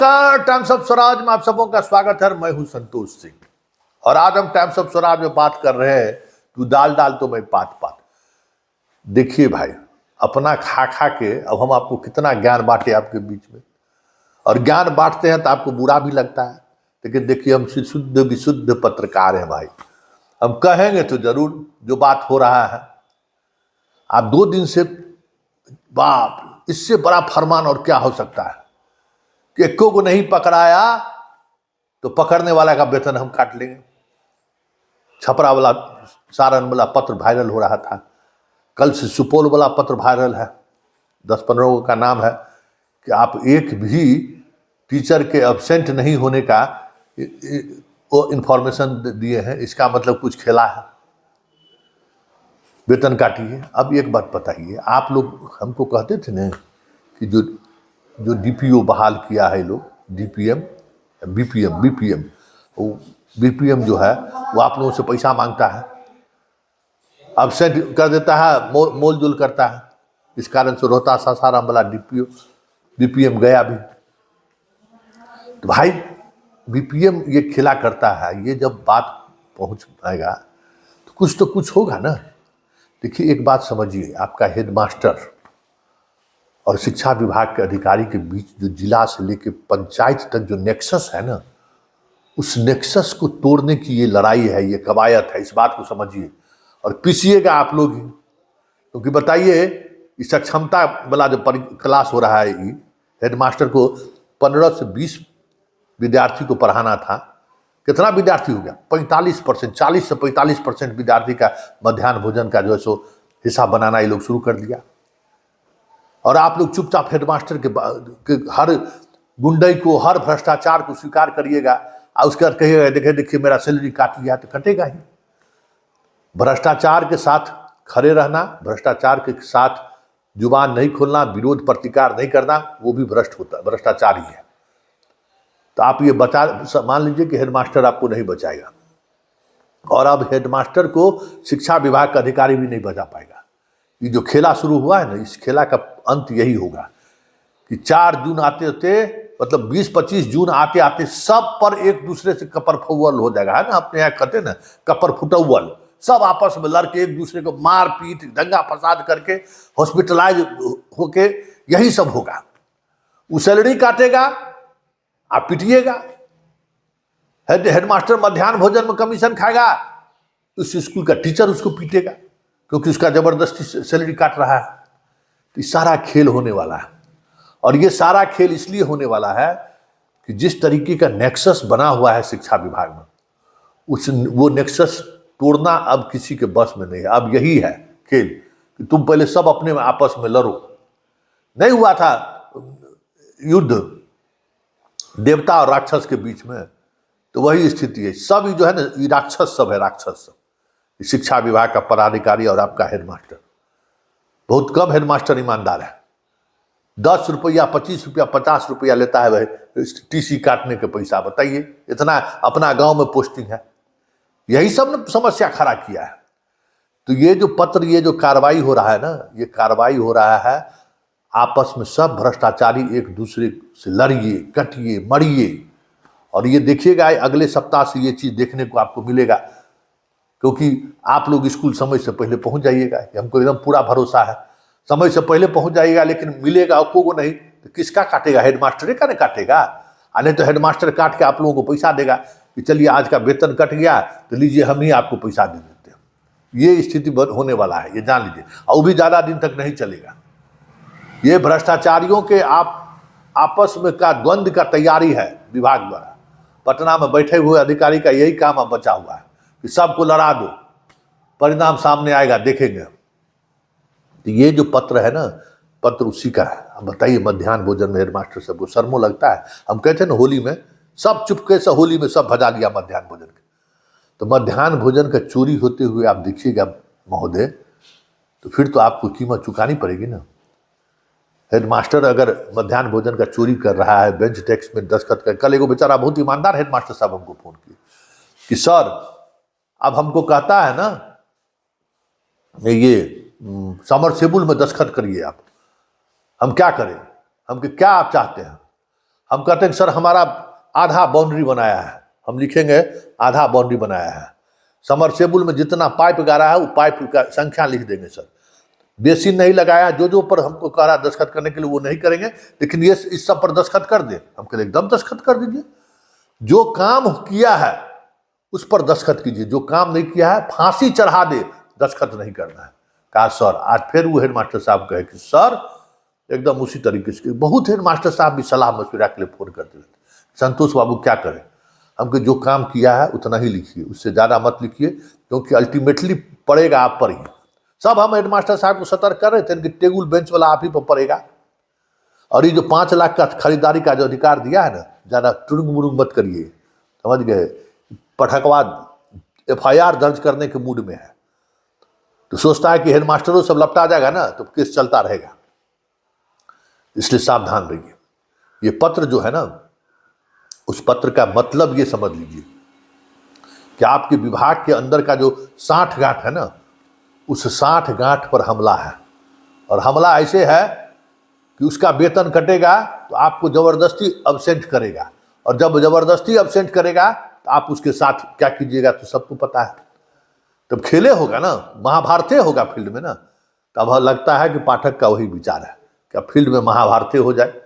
नमस्कार, times of Swaraj में आप सबों का स्वागत है। मैं हूं संतोष सिंह और आज हम टाइम्स ऑफ स्वराज में बात कर रहे हैं तू दाल डाल तो मैं पात पात। देखिए भाई, अपना खा खा के अब हम आपको कितना ज्ञान बांटे आपके बीच में, और ज्ञान बांटते हैं तो आपको बुरा भी लगता है। लेकिन देखिए, हम शुद्ध विशुद्ध पत्रकार हैं भाई, हम कहेंगे तो जरूर जो बात हो रहा है। आप 2 दिन से, बाप, इससे बड़ा फरमान और क्या हो सकता है कि एको को नहीं पकड़ाया तो पकड़ने वाला का वेतन हम काट लेंगे। छपरा वाला, सारण वाला पत्र वायरल हो रहा था, कल से सुपौल वाला पत्र वायरल है। 10-15 का नाम है कि आप एक भी टीचर के एब्सेंट नहीं होने का वो इंफॉर्मेशन दिए हैं, इसका मतलब कुछ खेला है, वेतन काटिए। अब एक बात बताइए, आप लोग हमको कहते थे ना कि जो डीपीओ बहाल किया है लोग, डीपीएम, बीपीएम, वो बीपीएम जो है वो आप लोगों से पैसा मांगता है, एब्सेंट कर देता है, मोल जोल करता है। इस कारण से रोहतास सासाराम वाला बीपीएम गया भी। तो भाई, बीपीएम ये खेला करता है, ये जब बात पहुंच पाएगा तो कुछ होगा ना। देखिए, एक बात समझिए, आपका हेडमास्टर और शिक्षा विभाग के अधिकारी के बीच जो जिला से लेके पंचायत तक जो नेक्सस है ना, उस नेक्सस को तोड़ने की ये लड़ाई है, ये कवायद है। इस बात को समझिए और पीसिएगा आप लोग ही। क्योंकि बताइए, इस सक्षमता वाला जो क्लास हो रहा है, हेडमास्टर को 15 से 20 विद्यार्थी को पढ़ाना था। कितना विद्यार्थी हो गया? 45%, 40 से 45% विद्यार्थी का मध्याह्न भोजन का जो है सो हिसाब बनाना ये लोग शुरू कर दिया। और आप लोग चुपचाप हेडमास्टर के हर गुंडई को, हर भ्रष्टाचार को स्वीकार करिएगा और उसके बाद कहिएगा देखिए देखिए मेरा सैलरी काट लिया, तो कटेगा ही। भ्रष्टाचार के साथ खड़े रहना, भ्रष्टाचार के साथ जुबान नहीं खोलना, विरोध प्रतिकार नहीं करना, वो भी भ्रष्टाचार ही है। तो आप ये मान लीजिए कि हेडमास्टर आपको नहीं बचाएगा, और अब हेडमास्टर को शिक्षा विभाग का अधिकारी भी नहीं बचा पाएगा। ये जो खेला शुरू हुआ है ना, इस खेला का अंत यही होगा कि 4 जून आते आते, मतलब 20-25 जून आते आते सब पर एक दूसरे से कपर फुटवल हो जाएगा, है ना, अपने यहाँ कहते ना कपर फुटवल। सब आपस में लड़के एक दूसरे को मार पीट, दंगा फसाद करके, हॉस्पिटलाइज होके, यही सब होगा। वो सैलरी काटेगा, आप पिटिएगा। हेडमास्टर मध्याह्न भोजन में कमीशन खाएगा, उस स्कूल का टीचर उसको पीटेगा क्योंकि उसका जबरदस्ती सैलरी काट रहा है। तो सारा खेल होने वाला है, और ये सारा खेल इसलिए होने वाला है कि जिस तरीके का नेक्सस बना हुआ है शिक्षा विभाग में, वो नेक्सस तोड़ना अब किसी के बस में नहीं है। अब यही है खेल कि तुम पहले सब अपने में आपस में लड़ो। नहीं हुआ था युद्ध देवता और राक्षस के बीच में, तो वही स्थिति है। सब जो है ना, ये राक्षस सब है, राक्षस सब। शिक्षा विभाग का पदाधिकारी और आपका हेडमास्टर, बहुत कम हेडमास्टर ईमानदार है। 10 रुपया, 25 रुपया, 50 रुपया लेता है वह टीसी काटने के पैसा। बताइए, इतना अपना गांव में पोस्टिंग है। यही सब ने समस्या खड़ा किया है। तो ये जो पत्र, ये जो कार्रवाई हो रहा है ना, ये कार्रवाई हो रहा है आपस में सब भ्रष्टाचारी एक दूसरे से लड़िए, कटिए, मरिए। और ये देखिएगा, अगले सप्ताह से ये चीज देखने को आपको मिलेगा, क्योंकि आप लोग स्कूल समय से पहले पहुंच जाइएगा, हमको एकदम पूरा भरोसा है। समय से पहले पहुंच जाइएगा, लेकिन मिलेगा आपको को नहीं तो किसका काटेगा? हेडमास्टर का नहीं काटेगा। नहीं तो हेडमास्टर काट के आप लोगों को पैसा देगा कि चलिए आज का वेतन कट गया तो लीजिए, हम ही आपको पैसा दे देते हैं। ये स्थिति होने वाला है, ये जान लीजिए। और वो भी ज्यादा दिन तक नहीं चलेगा। ये भ्रष्टाचारियों के आपस में का द्वंद्व का तैयारी है विभाग द्वारा। पटना में बैठे हुए अधिकारी का यही काम अब बचा हुआ है कि सबको लड़ा दो, परिणाम सामने आएगा, देखेंगे। तो ये जो पत्र है ना, पत्र उसी का है। अब बताइए, मध्याह्न भोजन में हेडमास्टर सबको शर्मो लगता है। हम कहते हैं ना, होली में सब चुपके से होली में सब भजा दिया मध्याह्न भोजन के। तो मध्याह्न भोजन का चोरी होते हुए आप देखिएगा महोदय, तो फिर तो आपको कीमत चुकानी पड़ेगी ना। हेडमास्टर अगर मध्याह्न भोजन का चोरी कर रहा है, बेंच टैक्स में दस्तखत कर, कल एगो बेचारा बहुत ईमानदार हेडमास्टर साहब हमको फोन किए कि सर, अब हमको कहता है ना ये समरसेबुल में दस्तखत करिए आप, हम क्या करें? हम क्या आप चाहते हैं? हम कहते हैं सर हमारा आधा बाउंड्री बनाया है, हम लिखेंगे आधा बाउंड्री बनाया है। समरसेबुल में जितना पाइप गाड़ा है वो पाइप का संख्या लिख देंगे सर। बेसिन नहीं लगाया, जो पर हमको कह रहा दस्तखत करने के लिए वो नहीं करेंगे, लेकिन ये इस सब पर दस्तखत कर दे। हम कह एकदम दस्तखत कर दीजिए। जो काम किया है उस पर दस्तखत कीजिए, जो काम नहीं किया है फांसी चढ़ा दे, दस्तखत नहीं करना है। कहा सर। आज फिर वो हेडमास्टर साहब कहे कि सर एकदम उसी तरीके से। बहुत हेडमास्टर साहब भी सलाह मशविरा के लिए फोन करते रहते, संतोष बाबू क्या करें। हमको जो काम किया है उतना ही लिखिए, उससे ज़्यादा मत लिखिए, क्योंकि अल्टीमेटली पड़ेगा आप पर ही। सब हम हेडमास्टर साहब को सतर्क कर रहे थे कि टेबल बेंच वाला आप ही पर पड़ेगा। और ये जो 5 लाख का खरीदारी का जो अधिकार दिया है ना, ज़्यादा टुरुंग मुरुंग मत करिए, समझ गए। पटकवाद FIR दर्ज करने के मूड में है, तो सोचता है कि हेडमास्टरों सब लपटा जाएगा ना तो केस चलता रहेगा। इसलिए सावधान रहिए। ये पत्र जो है ना, उस पत्र का मतलब ये समझ लीजिए कि आपके विभाग के अंदर का जो 60 गांठ है ना, उस 60 गांठ पर हमला है। और हमला ऐसे है कि उसका वेतन कटेगा तो आपको जबरदस्ती अब्सेंट करेगा, और जब जबरदस्ती अब्सेंट करेगा तो आप उसके साथ क्या कीजिएगा तो सबको पता है। तब खेले होगा ना, महाभारते होगा फील्ड में ना, तब लगता है कि पाठक का वही विचार है कि अब फील्ड में महाभारते हो जाए।